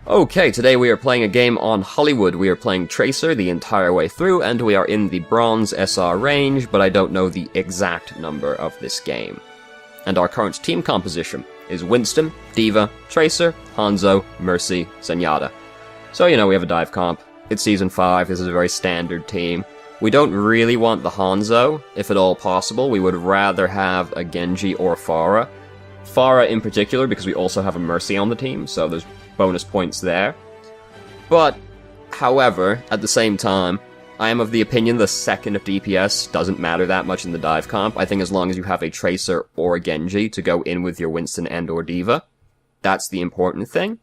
Okay, today we are playing a game on Hollywood. We are playing Tracer the entire way through, and we are in the Bronze SR range, but I don't know the exact number of this game. And our current team composition is Winston, D.Va, Tracer, Hanzo, Mercy, Zenyatta. So, we have a dive comp. It's Season 5, this is a very standard team. We don't really want the Hanzo, if at all possible. We would rather have a Genji or a Pharah. Pharah in particular, because we also have a Mercy on the team, so there's bonus points there. But, however, at the same time, I am of the opinion the second of DPS doesn't matter that much in the dive comp. I think as long as you have a Tracer or a Genji to go in with your Winston and or D.Va, that's the important thing.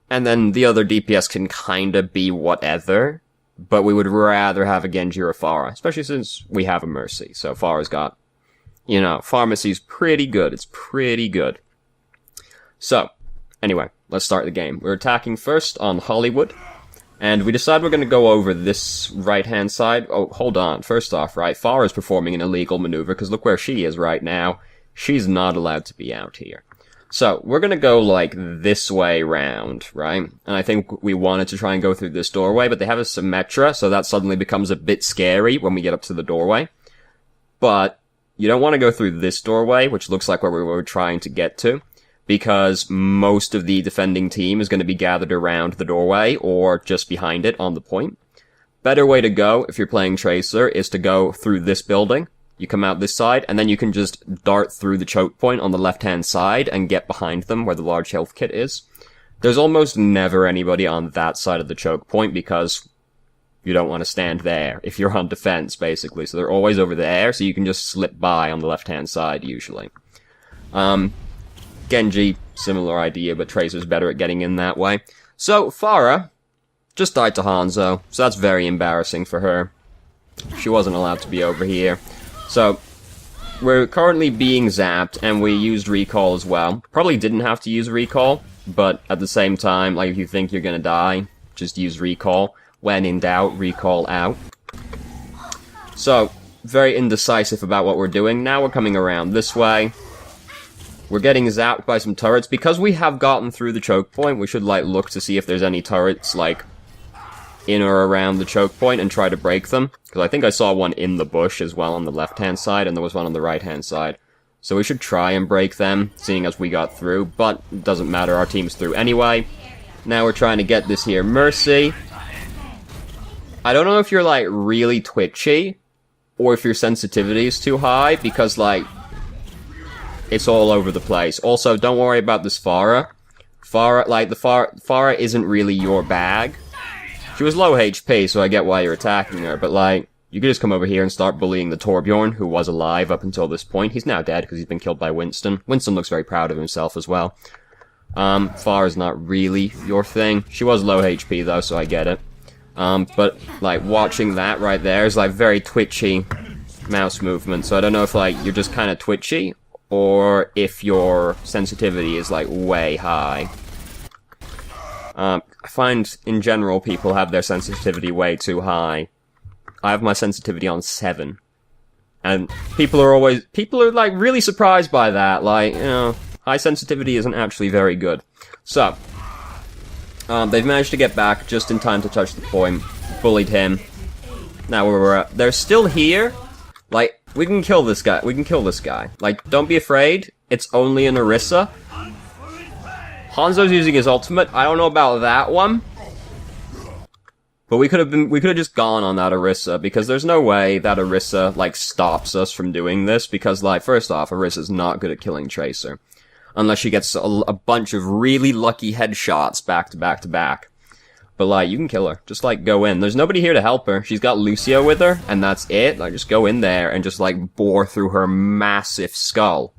And then the other DPS can kinda be whatever, but we would rather have a Genji or a Pharah, especially since we have a Mercy. So Pharah's got, Pharmacy's pretty good. It's pretty good. So, anyway, let's start the game. We're attacking first on Hollywood, and we decide we're going to go over this right-hand side. Oh, hold on. First off, right, Pharah's performing an illegal maneuver, because look where she is right now. She's not allowed to be out here. So, we're going to go, this way round, right? And I think we wanted to try and go through this doorway, but they have a Symmetra, so that suddenly becomes a bit scary when we get up to the doorway. But you don't want to go through this doorway, which looks like where we were trying to get to, because most of the defending team is going to be gathered around the doorway or just behind it on the point. Better way to go, if you're playing Tracer, is to go through this building. You come out this side, and then you can just dart through the choke point on the left-hand side and get behind them where the large health kit is. There's almost never anybody on that side of the choke point because you don't want to stand there if you're on defense, basically. So they're always over there, so you can just slip by on the left-hand side, usually. Genji, similar idea, but Tracer's better at getting in that way. So, Pharah just died to Hanzo, so that's very embarrassing for her. She wasn't allowed to be over here. So, we're currently being zapped, and we used recall as well. Probably didn't have to use recall, but at the same time, if you think you're gonna die, just use recall. When in doubt, recall out. So, very indecisive about what we're doing. Now we're coming around this way. We're getting zapped by some turrets. Because we have gotten through the choke point, we should, look to see if there's any turrets, in or around the choke point and try to break them. Because I think I saw one in the bush as well on the left-hand side, and there was one on the right-hand side. So we should try and break them, seeing as we got through, but it doesn't matter, our team's through anyway. Now we're trying to get this here Mercy. I don't know if you're, really twitchy, or if your sensitivity is too high, because, it's all over the place. Also, don't worry about this Pharah. Pharah isn't really your bag. She was low HP, so I get why you're attacking her, but, you could just come over here and start bullying the Torbjorn, who was alive up until this point. He's now dead, because he's been killed by Winston. Winston looks very proud of himself as well. Pharah's not really your thing. She was low HP, though, so I get it. But, watching that right there is, very twitchy mouse movement, so I don't know if, you're just kind of twitchy, or if your sensitivity is, way high. I find, in general, people have their sensitivity way too high. I have my sensitivity on 7. And people are, really surprised by that. High sensitivity isn't actually very good. So, they've managed to get back just in time to touch the point. Bullied him. Now they're still here. We can kill this guy. We can kill this guy. Don't be afraid. It's only an Orisa. Hanzo's using his ultimate. I don't know about that one. But we could have just gone on that Orisa, because there's no way that Orisa, stops us from doing this, because, first off, Orisa's not good at killing Tracer. Unless she gets a bunch of really lucky headshots back to back to back. But, you can kill her. Just, go in. There's nobody here to help her. She's got Lucio with her, and that's it. Just go in there and just, bore through her massive skull.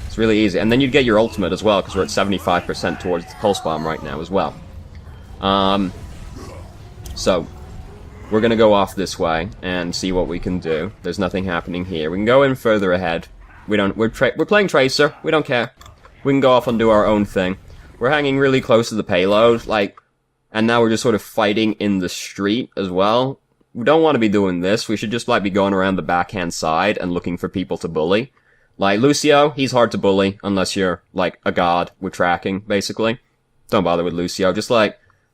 It's really easy. And then you'd get your ultimate as well, because we're at 75% towards the Pulse Bomb right now as well. So, we're gonna go off this way and see what we can do. There's nothing happening here. We can go in further ahead. We're playing Tracer. We don't care. We can go off and do our own thing. We're hanging really close to the payload, and now we're just sort of fighting in the street as well. We don't want to be doing this. We should just, be going around the backhand side and looking for people to bully. Lucio, he's hard to bully, unless you're, a god with tracking, basically. Don't bother with Lucio. Just,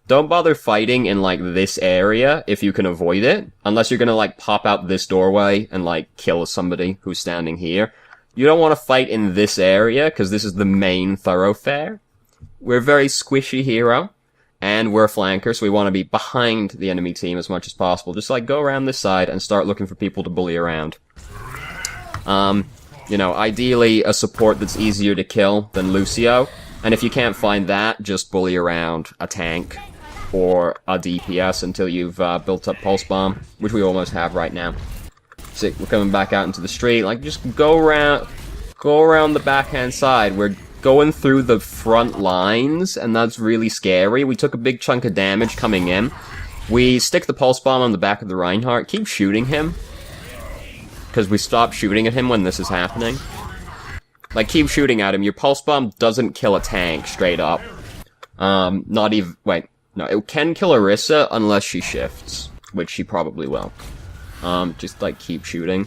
don't bother fighting in, like, this area if you can avoid it. Unless you're gonna, like, pop out this doorway and, like, kill somebody who's standing here. You don't want to fight in this area, because this is the main thoroughfare. We're a very squishy hero, and we're a flanker, so we want to be behind the enemy team as much as possible. Just, like, go around this side and start looking for people to bully around. You know, ideally a support that's easier to kill than Lucio. And if you can't find that, just bully around a tank or a DPS until you've built up Pulse Bomb, which we almost have right now. So we're coming back out into the street. Like, just go around the backhand side. We're going through the front lines, and that's really scary. We took a big chunk of damage coming in. We stick the Pulse Bomb on the back of the Reinhardt. Keep shooting him. Because we stop shooting at him when this is happening. Like, keep shooting at him. Your Pulse Bomb doesn't kill a tank, straight up. Not even... Wait. No, it can kill Orisa unless she shifts. Which she probably will. Just, like, keep shooting.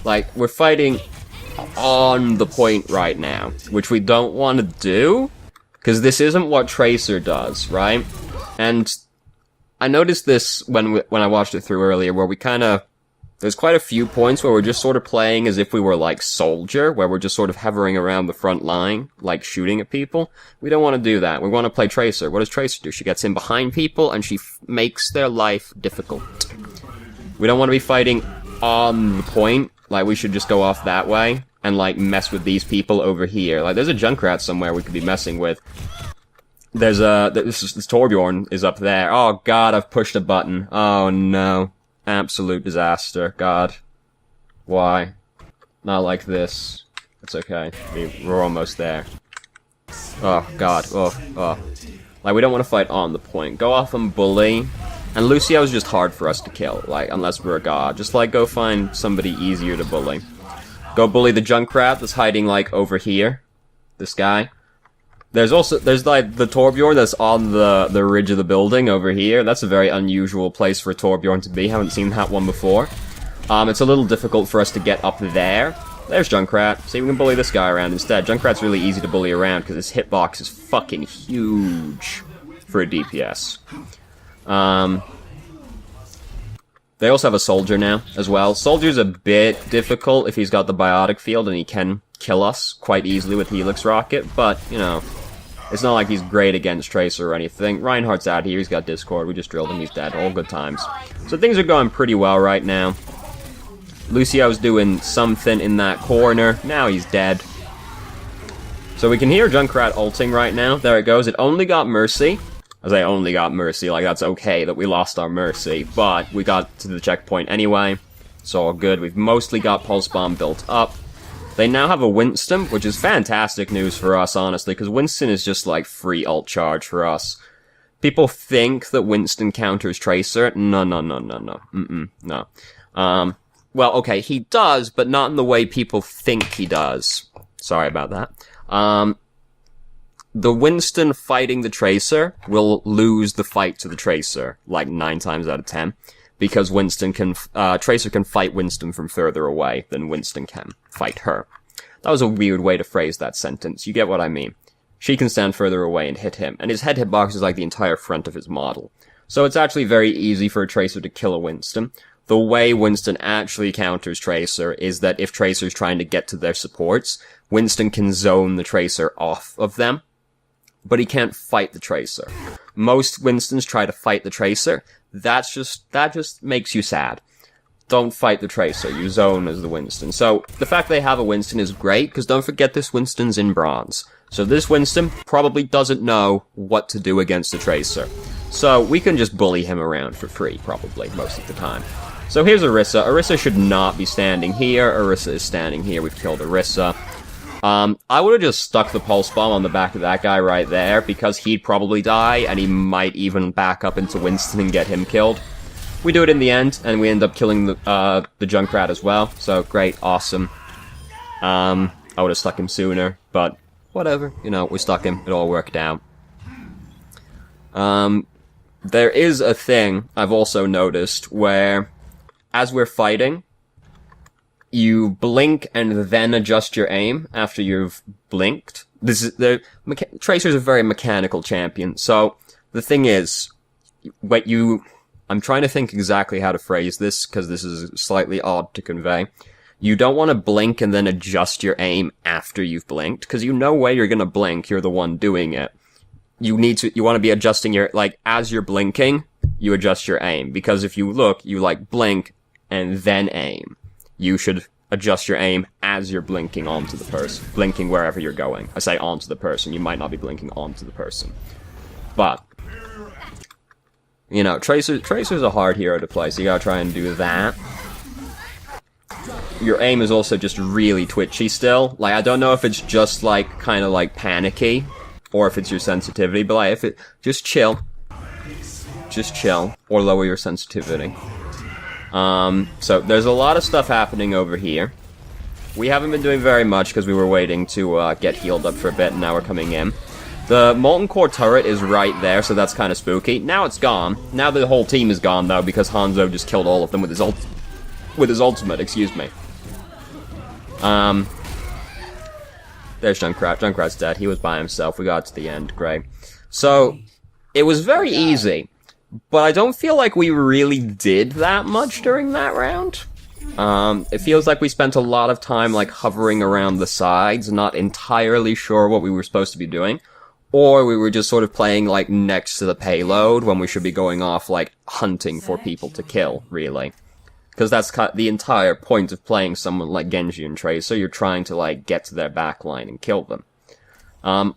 Like, we're fighting on the point right now. Which we don't want to do. Because this isn't what Tracer does, right? And I noticed this when I watched it through earlier, where we kind of... There's quite a few points where we're just sort of playing as if we were like Soldier, where we're just sort of hovering around the front line, like shooting at people. We don't want to do that. We want to play Tracer. What does Tracer do? She gets in behind people and she makes their life difficult. We don't want to be fighting on the point. Like, we should just go off that way and like mess with these people over here. Like, there's a Junkrat somewhere we could be messing with. There's this Torbjorn is up there. Oh god, I've pushed a button. Oh no. Absolute disaster. God. Why? Not like this. It's okay. We're almost there. Oh, God. Oh. Like, we don't want to fight on the point. Go off and bully. And Lucio's just hard for us to kill, like, unless we're a god. Just, like, go find somebody easier to bully. Go bully the Junkrat that's hiding, like, over here. This guy. There's like, the Torbjorn that's on the ridge of the building over here. That's a very unusual place for a Torbjorn to be. Haven't seen that one before. It's a little difficult for us to get up there. There's Junkrat. See, we can bully this guy around instead. Junkrat's really easy to bully around because his hitbox is fucking huge for a DPS. They also have a Soldier now, as well. Soldier's a bit difficult if he's got the Biotic Field, and he can kill us quite easily with Helix Rocket, but, you know... It's not like he's great against Tracer or anything. Reinhardt's out here, he's got Discord, we just drilled him, he's dead. All good times. So things are going pretty well right now. Lucio's doing something in that corner. Now he's dead. So we can hear Junkrat ulting right now. There it goes. It only got Mercy. I say only got Mercy, like that's okay that we lost our Mercy. But we got to the checkpoint anyway. It's all good. We've mostly got Pulse Bomb built up. They now have a Winston, which is fantastic news for us, honestly, because Winston is just, like, free ult charge for us. People think that Winston counters Tracer. No. No. Well, okay, he does, but not in the way people think he does. Sorry about that. The Winston fighting the Tracer will lose the fight to the Tracer, like, 9 times out of 10. Because Tracer can fight Winston from further away than Winston can fight her. That was a weird way to phrase that sentence. You get what I mean. She can stand further away and hit him, and his head hitbox is like the entire front of his model. So it's actually very easy for a Tracer to kill a Winston. The way Winston actually counters Tracer is that if Tracer's trying to get to their supports, Winston can zone the Tracer off of them, but he can't fight the Tracer. Most Winstons try to fight the Tracer. That just makes you sad. Don't fight the Tracer, you zone as the Winston. So, the fact they have a Winston is great, because don't forget this Winston's in bronze. So this Winston probably doesn't know what to do against the Tracer. So, we can just bully him around for free, probably, most of the time. So here's Orisa. Orisa should not be standing here. Orisa is standing here. We've killed Orisa. I would have just stuck the Pulse Bomb on the back of that guy right there, because he'd probably die, and he might even back up into Winston and get him killed. We do it in the end, and we end up killing the Junkrat as well, so great, awesome. I would have stuck him sooner, but whatever, you know, we stuck him, it all worked out. There is a thing I've also noticed where, as we're fighting, you blink and then adjust your aim after you've blinked. Tracer's a very mechanical champion, so the thing is, I'm trying to think exactly how to phrase this, because this is slightly odd to convey. You don't want to blink and then adjust your aim after you've blinked, because you know where you're gonna blink, you're the one doing it. You want to be adjusting your, like, as you're blinking, you adjust your aim, because if you look, you, like, blink and then aim. You should adjust your aim as you're blinking onto the person, blinking wherever you're going. I say onto the person, you might not be blinking onto the person. But, you know, Tracer's a hard hero to play, so you gotta try and do that. Your aim is also just really twitchy still. Like, I don't know if it's just, like, kind of, like, panicky, or if it's your sensitivity, but, like, if it... Just chill. Just chill. Or lower your sensitivity. So, there's a lot of stuff happening over here. We haven't been doing very much, because we were waiting to, get healed up for a bit, and now we're coming in. The Molten Core turret is right there, so that's kind of spooky. Now it's gone. Now the whole team is gone, though, because Hanzo just killed all of them with his ultimate, excuse me. There's Junkrat. Junkrat's dead. He was by himself. We got to the end. Great. So, it was very easy, but I don't feel like we really did that much during that round. It feels like we spent a lot of time, like, hovering around the sides, not entirely sure what we were supposed to be doing. Or we were just sort of playing, like, next to the payload when we should be going off, like, hunting for people to kill, really. Because that's the entire point of playing someone like Genji and Tracer. You're trying to, like, get to their backline and kill them.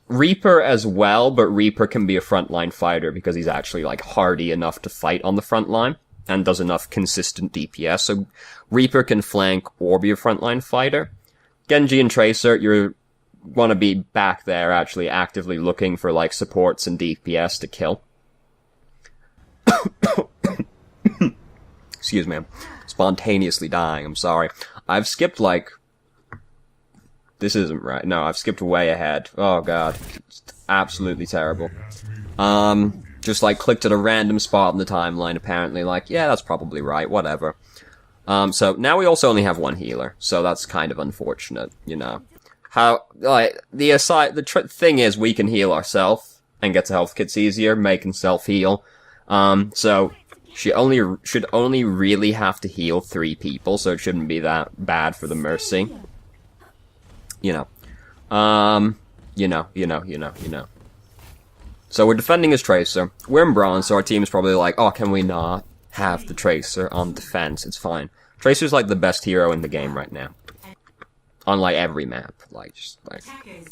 Reaper as well, but Reaper can be a frontline fighter because he's actually, like, hardy enough to fight on the front line and does enough consistent DPS. So Reaper can flank or be a frontline fighter. Genji and Tracer, you want to be back there actually actively looking for, like, supports and DPS to kill. Excuse me. Spontaneously dying, I'm sorry. I've skipped, like... This isn't right. No, I've skipped way ahead. Oh god. It's absolutely terrible. Just, like, clicked at a random spot in the timeline, apparently. Like, yeah, that's probably right, whatever. So, now we also only have one healer, so that's kind of unfortunate, you know. How, like, the thing is, we can heal ourselves and get to health kits easier, making self-heal. So... She should only really have to heal 3 people, so it shouldn't be that bad for the Mercy. You know. You know. So we're defending as Tracer. We're in Bronze, so our team is probably like, oh, can we not have the Tracer on defense? It's fine. Tracer's like the best hero in the game right now. On, like, every map.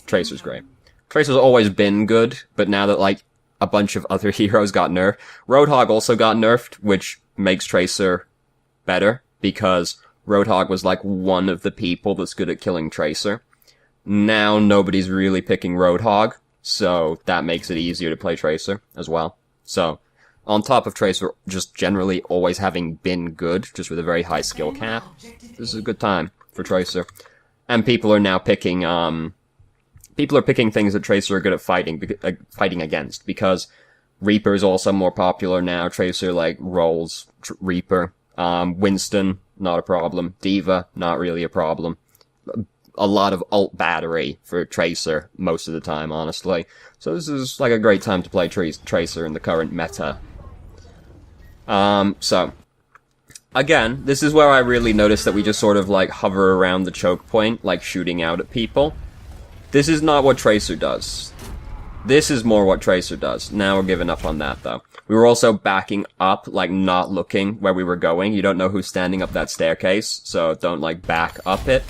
Tracer's great. Tracer's always been good, but now that, like, a bunch of other heroes got nerfed. Roadhog also got nerfed, which makes Tracer better, because Roadhog was like one of the people that's good at killing Tracer. Now nobody's really picking Roadhog, so that makes it easier to play Tracer as well. So, on top of Tracer just generally always having been good, just with a very high skill cap, this is a good time for Tracer. And people are now picking, people are picking things that Tracer are good at fighting against, because Reaper is also more popular now. Tracer, like, rolls Reaper. Winston, not a problem. D.Va, not really a problem. A lot of ult battery for Tracer most of the time, honestly. So this is, like, a great time to play Tracer in the current meta. So, again, this is where I really noticed that we just sort of, like, hover around the choke point, like, shooting out at people. This is not what Tracer does. This is more what Tracer does. Now we're giving up on that, though. We were also backing up, like, not looking where we were going. You don't know who's standing up that staircase, so don't, like, back up it.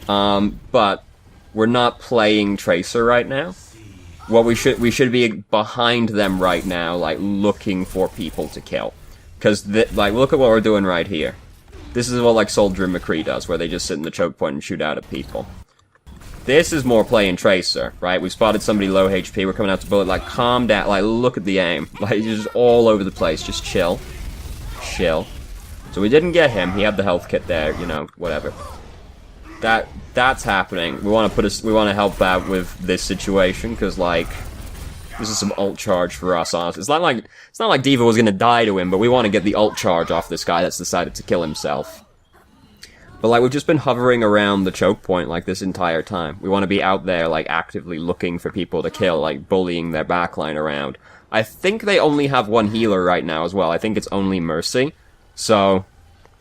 But we're not playing Tracer right now. What we should be behind them right now, like, looking for people to kill. Because, like, look at what we're doing right here. This is what, like, Soldier and McCree does, where they just sit in the choke point and shoot out at people. This is more playing Tracer, right? We spotted somebody low HP, we're coming out to bullet, like, calm down, like, look at the aim. Like, just all over the place, just chill. Chill. So we didn't get him, he had the health kit there, you know, whatever. That's happening. We want to help out with this situation, because, like, this is some ult charge for us, honestly. It's not like D.Va was gonna die to him, but we want to get the ult charge off this guy that's decided to kill himself. But, like, we've just been hovering around the choke point, like, this entire time. We want to be out there, like, actively looking for people to kill, like, bullying their backline around. I think they only have one healer right now as well. I think it's only Mercy. So,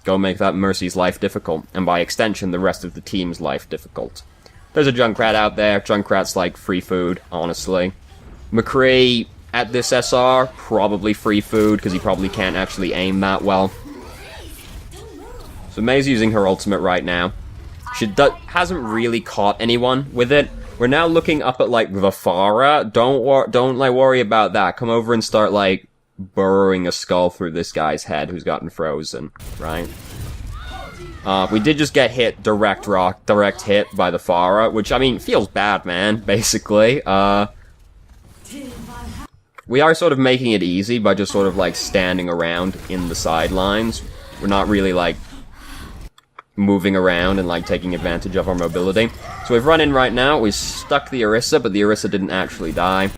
go make that Mercy's life difficult. And by extension, the rest of the team's life difficult. There's a Junkrat out there. Junkrat's like free food, honestly. McCree, at this SR, probably free food, because he probably can't actually aim that well. So Mei's using her ultimate right now. She hasn't really caught anyone with it. We're now looking up at, like, the Pharah. Don't like, worry about that. Come over and start, like, burrowing a skull through this guy's head who's gotten frozen, right? We did just get hit direct hit by the Pharah, which, I mean, feels bad, man, basically. We are sort of making it easy by just sort of, like, standing around in the sidelines. We're not really, like, moving around and, like, taking advantage of our mobility. So we've run in right now, we stuck the Orisa, but the Orisa didn't actually die.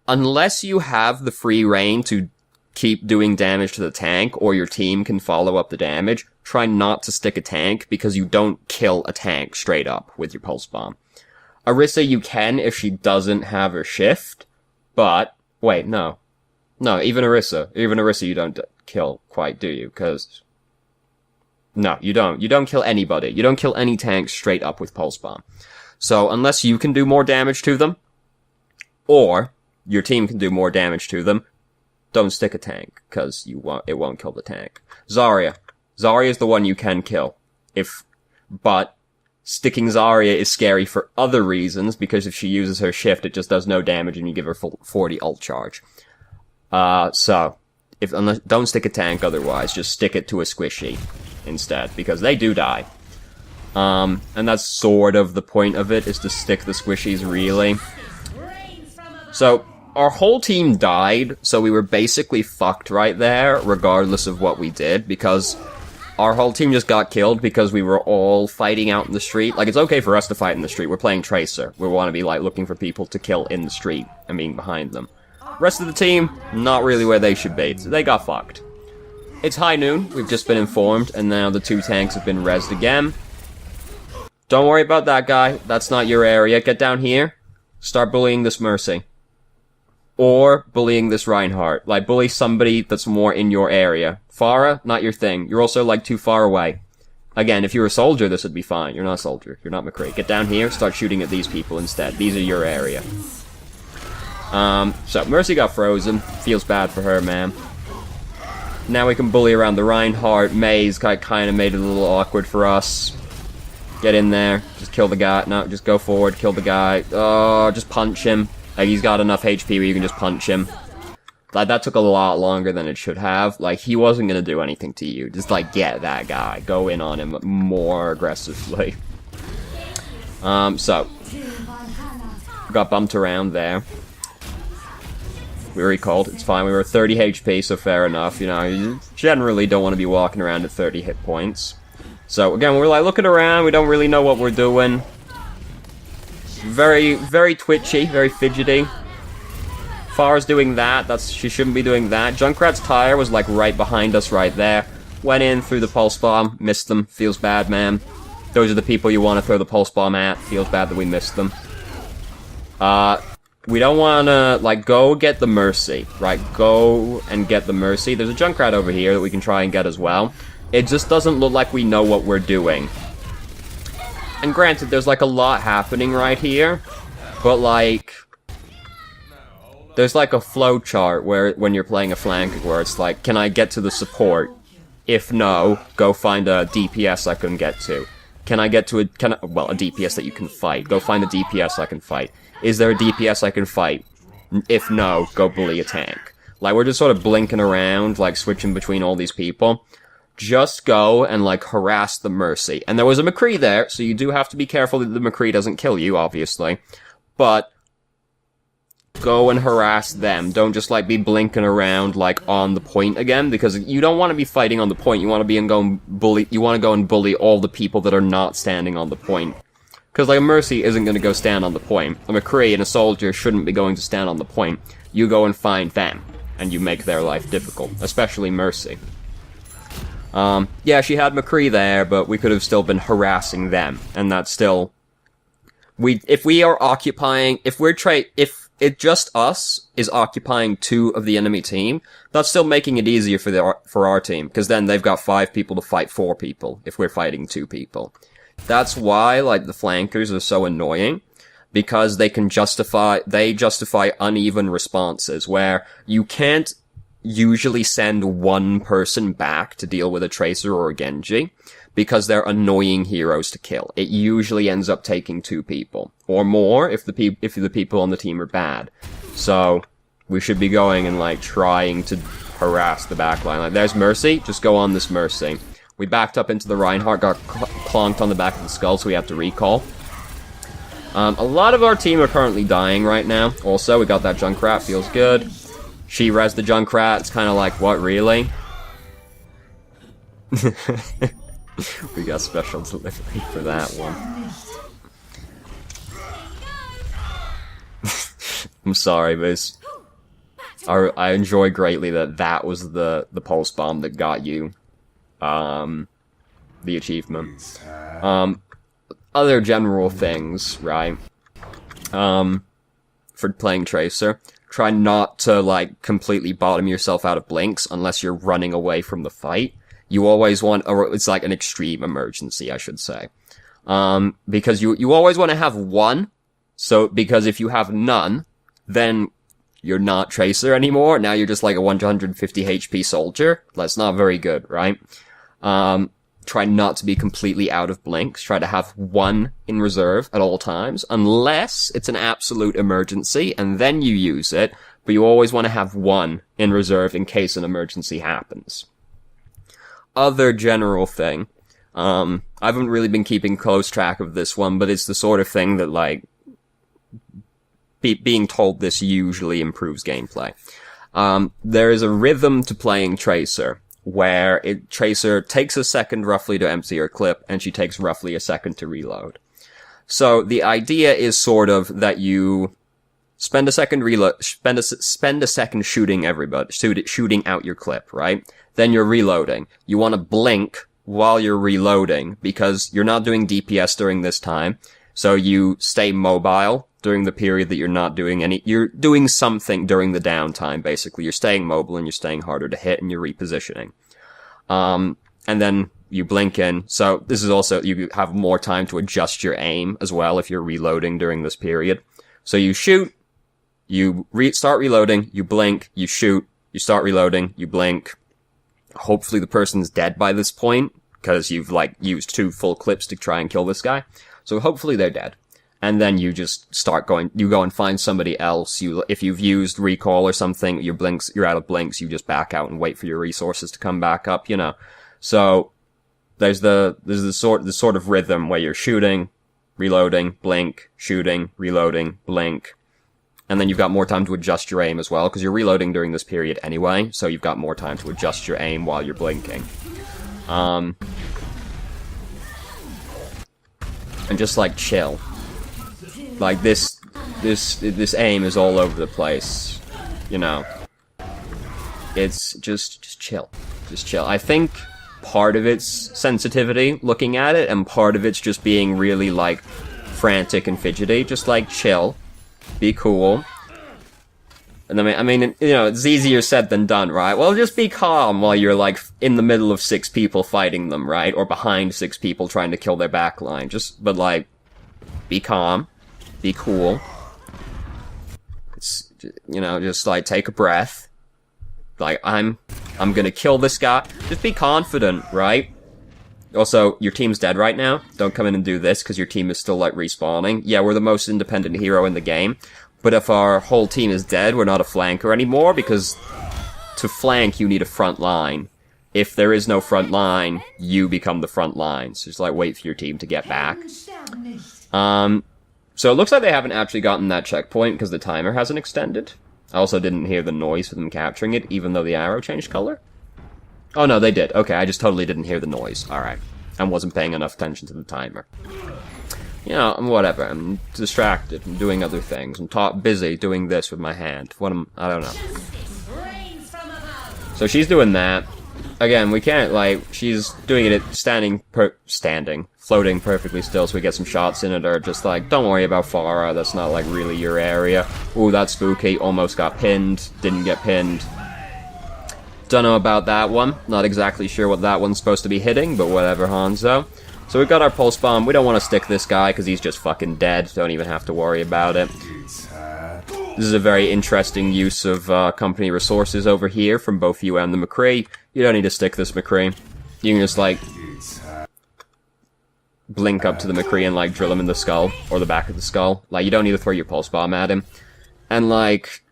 Unless you have the free reign to keep doing damage to the tank, or your team can follow up the damage, try not to stick a tank, because you don't kill a tank straight up with your Pulse Bomb. Orisa you can if she doesn't have her shift, but... Wait, no. No, even Orisa you don't kill quite, do you? Because... No, you don't. You don't kill anybody. You don't kill any tanks straight up with Pulse Bomb. So, unless you can do more damage to them, or your team can do more damage to them, don't stick a tank, because it won't kill the tank. Zarya. Zarya is the one you can kill. But sticking Zarya is scary for other reasons, because if she uses her shift, it just does no damage and you give her full 40 ult charge. Don't stick a tank otherwise, just stick it to a squishy instead, because they do die. And that's sort of the point of it, is to stick the squishies, really. So, our whole team died, so we were basically fucked right there, regardless of what we did, because our whole team just got killed because we were all fighting out in the street. Like, it's okay for us to fight in the street, we're playing Tracer. We want to be, like, looking for people to kill in the street, and being behind them. Rest of the team, not really where they should be, so they got fucked. It's high noon, we've just been informed, and now the 2 tanks have been rezzed again. Don't worry about that guy, that's not your area. Get down here, start bullying this Mercy. Or bullying this Reinhardt. Like, bully somebody that's more in your area. Pharah, not your thing. You're also, like, too far away. Again, if you were a soldier, this would be fine. You're not a soldier. You're not McCree. Get down here, start shooting at these people instead. These are your area. So, Mercy got frozen. Feels bad for her, man. Now we can bully around the Reinhardt. Mei's kind of made it a little awkward for us. Get in there. Just kill the guy. No, just go forward. Kill the guy. Oh, just punch him. Like, he's got enough HP where you can just punch him. Like, that took a lot longer than it should have. Like, he wasn't gonna do anything to you. Just, like, get that guy. Go in on him more aggressively. So. Got bumped around there. We recalled. It's fine. We were 30 HP, so fair enough. You know, you generally don't want to be walking around at 30 hit points. So, again, we're, like, looking around. We don't really know what we're doing. Very, very twitchy. Very fidgety. Pharah's doing that. She shouldn't be doing that. Junkrat's tire was, like, right behind us right there. Went in, threw the Pulse Bomb. Missed them. Feels bad, man. Those are the people you want to throw the Pulse Bomb at. Feels bad that we missed them. We don't want to, like, go get the Mercy, right? Go and get the Mercy. There's a Junkrat over here that we can try and get as well. It just doesn't look like we know what we're doing. And granted, there's, like, a lot happening right here, but, like, there's, like, a flow chart where, when you're playing a flank, where it's like, can I get to the support? If no, go find a DPS I can get to. Can I get to a DPS that you can fight? Go find a DPS I can fight. Is there a DPS I can fight? If no, go bully a tank. Like, we're just sort of blinking around, like, switching between all these people. Just go and, like, harass the Mercy. And there was a McCree there, so you do have to be careful that the McCree doesn't kill you, obviously. But go and harass them. Don't just, like, be blinking around, like, on the point again, because you don't want to be fighting on the point. You want to be and go and bully. You want to go and bully all the people that are not standing on the point. Because, like, a Mercy isn't going to go stand on the point. A McCree and a soldier shouldn't be going to stand on the point. You go and find them, and you make their life difficult, especially Mercy. Yeah, she had McCree there, but we could have still been harassing them, and that's still... If it just us is occupying 2 of the enemy team, that's still making it easier for our team, because then they've got 5 people to fight 4 people, if we're fighting 2 people. That's why, like, the flankers are so annoying, because they justify uneven responses, where you can't usually send one person back to deal with a Tracer or a Genji, because they're annoying heroes to kill. It usually ends up taking 2 people, or more if the people on the team are bad. So, we should be going and, like, trying to harass the backline. Like, there's Mercy, just go on this Mercy. We backed up into the Reinhardt, got clonked on the back of the skull, so we have to recall. A lot of our team are currently dying right now. Also, we got that Junkrat, feels good. She res the Junkrat, it's kind of like, what, really? We got special delivery for that one. I'm sorry, but I enjoy greatly that was the pulse bomb that got you the achievement. Other general things, right? For playing Tracer, try not to, like, completely bottom yourself out of blinks unless you're running away from the fight. You always want, or it's like an extreme emergency, I should say. Because you always want to have one, so, because if you have none, then you're not Tracer anymore, now you're just like a 150 HP soldier. That's not very good, right? Try not to be completely out of blinks. Try to have one in reserve at all times, unless it's an absolute emergency, and then you use it, but you always want to have one in reserve in case an emergency happens. Other general thing, I haven't really been keeping close track of this one, but it's the sort of thing that, like, being told this usually improves gameplay. There is a rhythm to playing Tracer, where Tracer takes a second roughly to empty her clip, and she takes roughly a second to reload. So the idea is sort of that you spend a second spend a second shooting everybody, shooting out your clip, right? Then you're reloading. You want to blink while you're reloading, because you're not doing DPS during this time, so you stay mobile during the period that you're not doing you're doing something during the downtime, basically. You're staying mobile and you're staying harder to hit and you're repositioning. And then you blink in. So this is also, you have more time to adjust your aim as well if you're reloading during this period. So you shoot, you start reloading, you blink, you shoot, you start reloading, you blink. Hopefully the person's dead by this point, because you've, like, used 2 full clips to try and kill this guy. So hopefully they're dead. And then you just you go and find somebody else. If you've used recall or something, you're out of blinks, you just back out and wait for your resources to come back up, you know. So, there's the sort of rhythm where you're shooting, reloading, blink, shooting, reloading, blink. And then you've got more time to adjust your aim as well, because you're reloading during this period anyway, so you've got more time to adjust your aim while you're blinking. And just, like, chill. Like, this aim is all over the place, you know. It's just chill. Just chill. I think part of it's sensitivity, looking at it, and part of it's just being really, like, frantic and fidgety. Just, like, chill. Be cool. And I mean, you know, it's easier said than done, right? Well, just be calm while you're, like, in the middle of 6 people fighting them, right? Or behind 6 people trying to kill their backline. But, like, be calm. Be cool. It's, you know, just, like, take a breath. Like, I'm gonna kill this guy. Just be confident, right? Also, your team's dead right now. Don't come in and do this, because your team is still, like, respawning. Yeah, we're the most independent hero in the game. But if our whole team is dead, we're not a flanker anymore, because to flank, you need a front line. If there is no front line, you become the front line. So just, like, wait for your team to get back. So it looks like they haven't actually gotten that checkpoint, because the timer hasn't extended. I also didn't hear the noise for them capturing it, even though the arrow changed color. Oh no, they did. Okay, I just totally didn't hear the noise. Alright. And wasn't paying enough attention to the timer. You know, whatever. I'm distracted. I'm doing other things. I'm busy doing this with my hand. I don't know. So she's doing that. Again, we can't, like, she's doing it at standing, floating perfectly still, so we get some shots in it, or just like, don't worry about Pharah, that's not like really your area. Ooh, that's spooky, almost got pinned, didn't get pinned. Don't know about that one, not exactly sure what that one's supposed to be hitting, but whatever, Hanzo. So we've got our pulse bomb, we don't want to stick this guy, because he's just fucking dead, don't even have to worry about it. This is a very interesting use of company resources over here from both you and the McCree. You don't need to stick this McCree. You can just, like, blink up to the McCree and, like, drill him in the skull, or the back of the skull. Like, you don't need to throw your pulse bomb at him. And, like,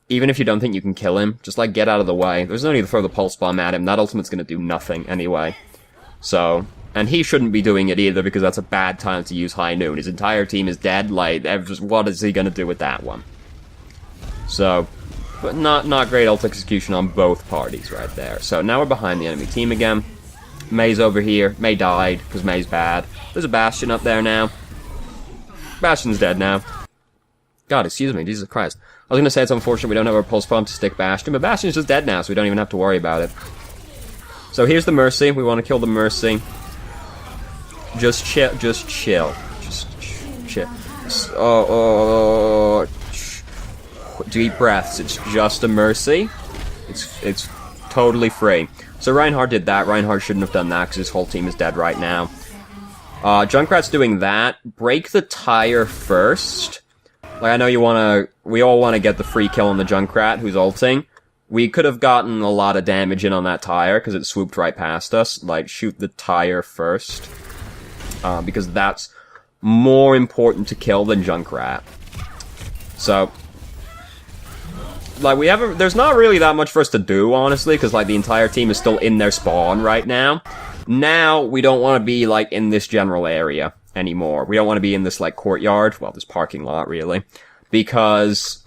even if you don't think you can kill him, just, like, get out of the way. There's no need to throw the pulse bomb at him. That ultimate's gonna do nothing anyway. So, and he shouldn't be doing it either, because that's a bad time to use High Noon. His entire team is dead, like, what is he gonna do with that one? So, but not great ult execution on both parties right there. So now we're behind the enemy team again. Mei's over here. Mei died, because Mei's bad. There's a Bastion up there now. Bastion's dead now. God, excuse me, Jesus Christ. I was gonna say it's unfortunate we don't have our pulse bomb to stick Bastion, but Bastion's just dead now, so we don't even have to worry about it. So here's the Mercy. We want to kill the Mercy. Just chill. Just chill. Deep breaths. It's just a Mercy. It's totally free. So Reinhardt did that. Reinhardt shouldn't have done that because his whole team is dead right now. Junkrat's doing that. Break the tire first. Like, I know we all want to get the free kill on the Junkrat who's ulting. We could have gotten a lot of damage in on that tire because it swooped right past us. Like, shoot the tire first. Because that's more important to kill than Junkrat. So, like, there's not really that much for us to do, honestly, because, like, the entire team is still in their spawn right now. Now, we don't want to be, like, in this general area anymore. We don't want to be in this, like, courtyard. Well, this parking lot, really. Because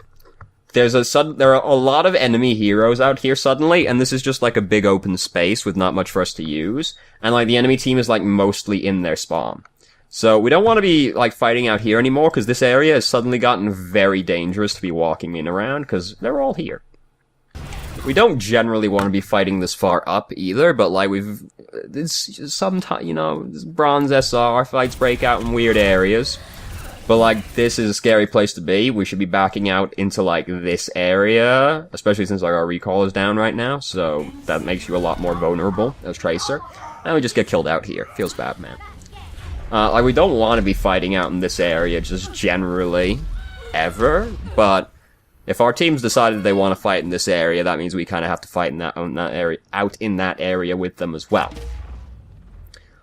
there are a lot of enemy heroes out here suddenly, and this is just, like, a big open space with not much for us to use. And, like, the enemy team is, like, mostly in their spawn. So we don't want to be, like, fighting out here anymore, because this area has suddenly gotten very dangerous to be walking in around, because they're all here. We don't generally want to be fighting this far up either, but, like, it's sometimes, you know, Bronze SR fights break out in weird areas. But, like, this is a scary place to be. We should be backing out into, like, this area, especially since, like, our recall is down right now, so that makes you a lot more vulnerable as Tracer. And we just get killed out here. Feels bad, man. Like, we don't want to be fighting out in this area just generally, ever, but if our teams decided they want to fight in this area, that means we kind of have to fight in that area, out in that area with them as well.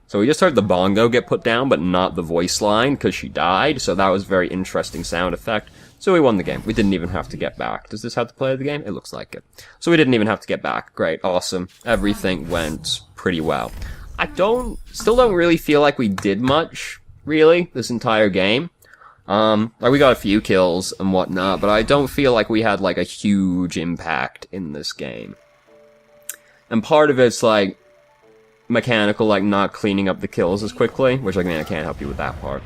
So we just heard the bongo get put down, but not the voice line, because she died, so that was a very interesting sound effect. So we won the game. We didn't even have to get back. Does this have to play the game? It looks like it. So we didn't even have to get back. Great, awesome. Everything went pretty well. Still don't really feel like we did much, really, this entire game. Like, we got a few kills and whatnot, but I don't feel like we had, like, a huge impact in this game. And part of it's, like, mechanical, like, not cleaning up the kills as quickly, which, like, man, I can't help you with that part.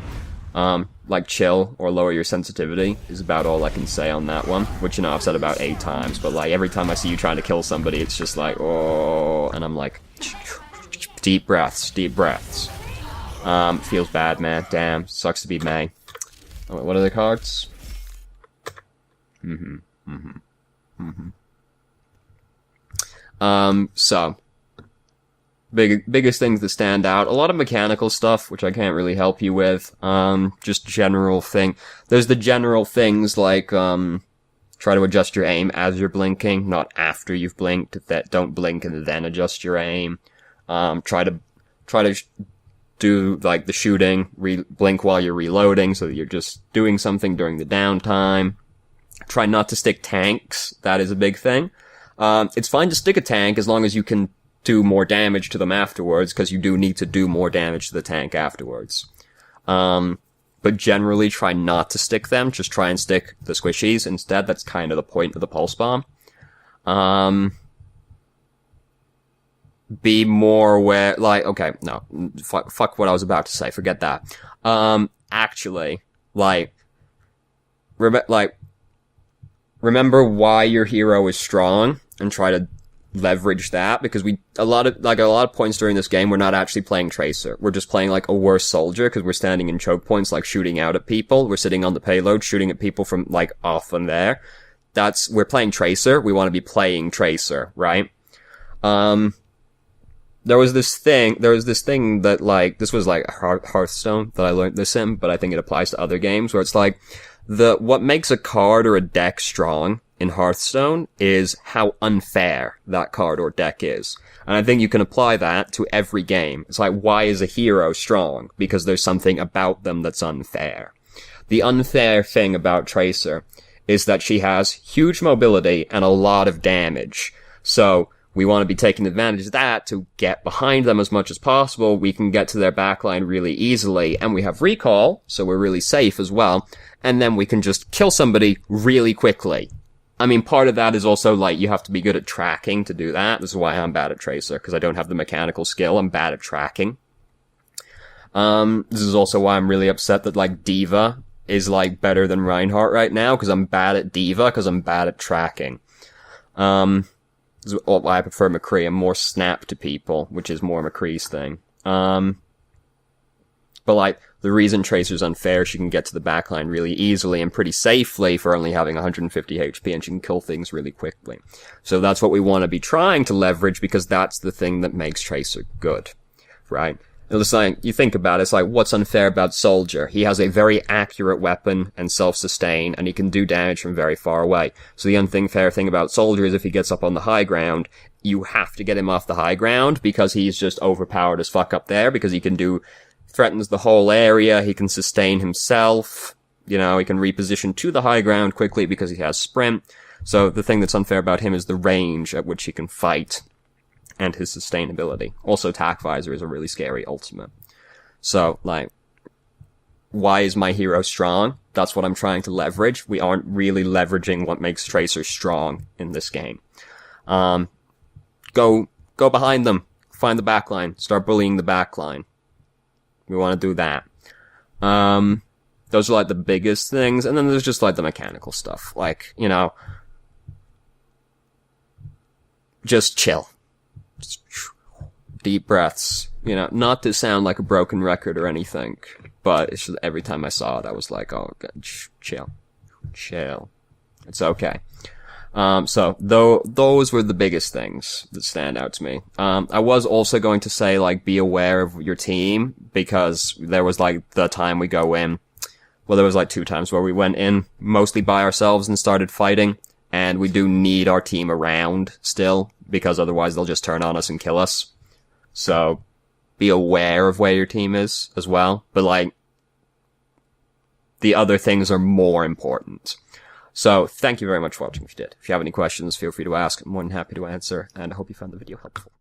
Like, chill or lower your sensitivity is about all I can say on that one, which, you know, I've said about 8 times, but, like, every time I see you trying to kill somebody, it's just like, oh, and I'm like, deep breaths, deep breaths. Feels bad, man, damn, sucks to be Mei. Oh, wait, what are the cards? So, biggest things that stand out, a lot of mechanical stuff, which I can't really help you with, just general thing. There's the general things like, try to adjust your aim as you're blinking, not after you've blinked, don't blink and then adjust your aim. Try to do, like, the shooting, blink while you're reloading, so that you're just doing something during the downtime. Try not to stick tanks, that is a big thing. It's fine to stick a tank as long as you can do more damage to them afterwards, because you do need to do more damage to the tank afterwards. But generally try not to stick them, just try and stick the squishies instead, that's kind of the point of the pulse bomb. Be more aware, like, okay, no, fuck what I was about to say, forget that. Actually, like, remember why your hero is strong, and try to, leverage that, because a lot of points during this game, we're not actually playing Tracer. We're just playing like a worse soldier, because we're standing in choke points, like shooting out at people. We're sitting on the payload, shooting at people from like off and there. We're playing Tracer. We want to be playing Tracer, right? There was this thing that like, this was like Hearthstone that I learned this in, but I think it applies to other games, where it's like, what makes a card or a deck strong in Hearthstone is how unfair that card or deck is. And I think you can apply that to every game. It's like, why is a hero strong? Because there's something about them that's unfair. The unfair thing about Tracer is that she has huge mobility and a lot of damage. So, we want to be taking advantage of that to get behind them as much as possible. We can get to their backline really easily, and we have recall, so we're really safe as well. And then we can just kill somebody really quickly. I mean, part of that is also, like, you have to be good at tracking to do that. This is why I'm bad at Tracer, because I don't have the mechanical skill. I'm bad at tracking. This is also why I'm really upset that, like, D.Va is, like, better than Reinhardt right now, because I'm bad at D.Va, because I'm bad at tracking. This is why I prefer McCree. I'm more snap to people, which is more McCree's thing. But like, the reason Tracer's unfair, she can get to the backline really easily and pretty safely for only having 150 HP, and she can kill things really quickly. So that's what we want to be trying to leverage, because that's the thing that makes Tracer good, right? It's like, you think about it, it's like, what's unfair about Soldier? He has a very accurate weapon and self-sustain, and he can do damage from very far away. So the unfair thing about Soldier is if he gets up on the high ground, you have to get him off the high ground, because he's just overpowered as fuck up there, because he can threatens the whole area, he can sustain himself, he can reposition to the high ground quickly because he has sprint. So the thing that's unfair about him is the range at which he can fight, and his sustainability. Also, Tac Visor is a really scary ultimate. So, like, why is my hero strong? That's what I'm trying to leverage. We aren't really leveraging what makes Tracer strong in this game. Go behind them. Find the backline. Start bullying the backline. We want to do that. Those are, like, the biggest things. And then there's just, like, the mechanical stuff. Like, just chill. Deep breaths, not to sound like a broken record or anything, but it's just every time I saw it, I was like, oh, God, chill. It's okay. So those were the biggest things that stand out to me. I was also going to say, like, be aware of your team, because there was, like, the time we go in, well, there was, like, 2 times where we went in mostly by ourselves and started fighting, and we do need our team around still, because otherwise they'll just turn on us and kill us. So, be aware of where your team is as well. But, like, the other things are more important. So, thank you very much for watching if you did. If you have any questions, feel free to ask. I'm more than happy to answer, and I hope you found the video helpful.